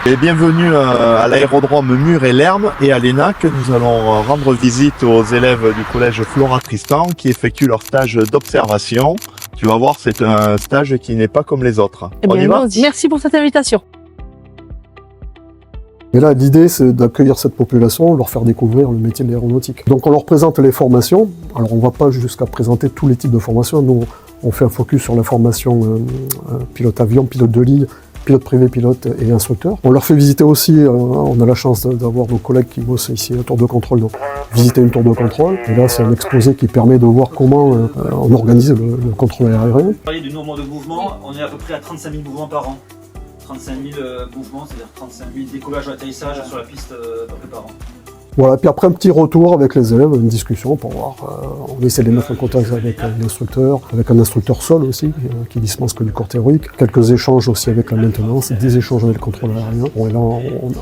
Et bienvenue à l'aérodrome Mur-et-Lerme et à l'ENAC. Nous allons rendre visite aux élèves du collège Flora Tristan qui effectuent leur stage d'observation. Tu vas voir, c'est un stage qui n'est pas comme les autres. Eh bien, merci pour cette invitation. Et là, l'idée, c'est d'accueillir cette population, leur faire découvrir le métier de l'aéronautique. Donc on leur présente les formations. Alors on ne va pas jusqu'à présenter tous les types de formations. Nous, on fait un focus sur la formation pilote avion, pilote de ligne, pilote privé, pilote et instructeur. On leur fait visiter aussi, on a la chance d'avoir nos collègues qui bossent ici à tour de contrôle, donc visiter une tour de contrôle. Et là, c'est un exposé qui permet de voir comment on organise le contrôle aérien. Vous parlez du nombre de mouvements, on est à peu près à 35 000 mouvements par an. 35 000 mouvements, c'est-à-dire 35 000 décollages ou atterrissages sur la piste à peu près par an. Voilà, puis après un petit retour avec les élèves, une discussion pour voir, on essaie de les mettre en contact avec l'instructeur, avec un instructeur sol aussi, qui dispense que du cours théorique, quelques échanges aussi avec la maintenance, des échanges avec le contrôle aérien. Bon, et là,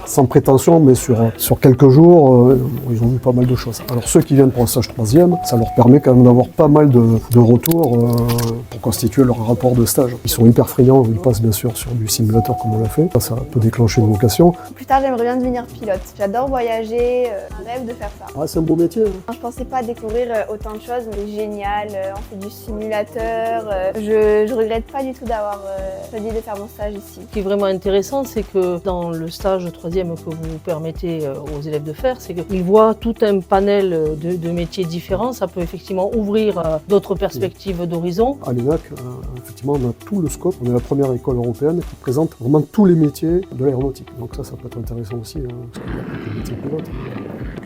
sans prétention, mais sur quelques jours, ils ont vu pas mal de choses. Alors ceux qui viennent pour un stage troisième, ça leur permet quand même d'avoir pas mal de retours pour constituer leur rapport de stage. Ils sont hyper friands, ils passent bien sûr sur du simulateur comme on l'a fait, ça peut déclencher une vocation. Plus tard, j'aimerais bien devenir pilote. J'adore voyager. Un rêve de faire ça. Ah, c'est un beau métier. Hein. Je pensais pas découvrir autant de choses, mais c'est génial. On fait du simulateur. Je regrette pas du tout d'avoir choisi de faire mon stage ici. Ce qui est vraiment intéressant, c'est que dans le stage troisième que vous permettez aux élèves de faire, c'est qu'ils voient tout un panel de métiers différents. Ça peut effectivement ouvrir d'autres perspectives d'horizon. À l'ENAC, effectivement, on a tout le scope. On est la première école européenne qui présente vraiment tous les métiers de l'aéronautique. Donc ça peut être intéressant aussi, hein, parce qu'il y a des métiers pilotes.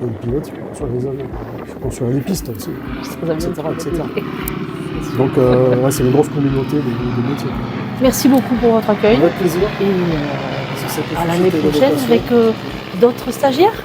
Les pilotes, il faut construire les avions, il faut construire les pistes aussi, etc. Donc c'est une grosse communauté de métiers. Merci beaucoup pour votre accueil. Avec plaisir. Et à l'année prochaine avec d'autres stagiaires.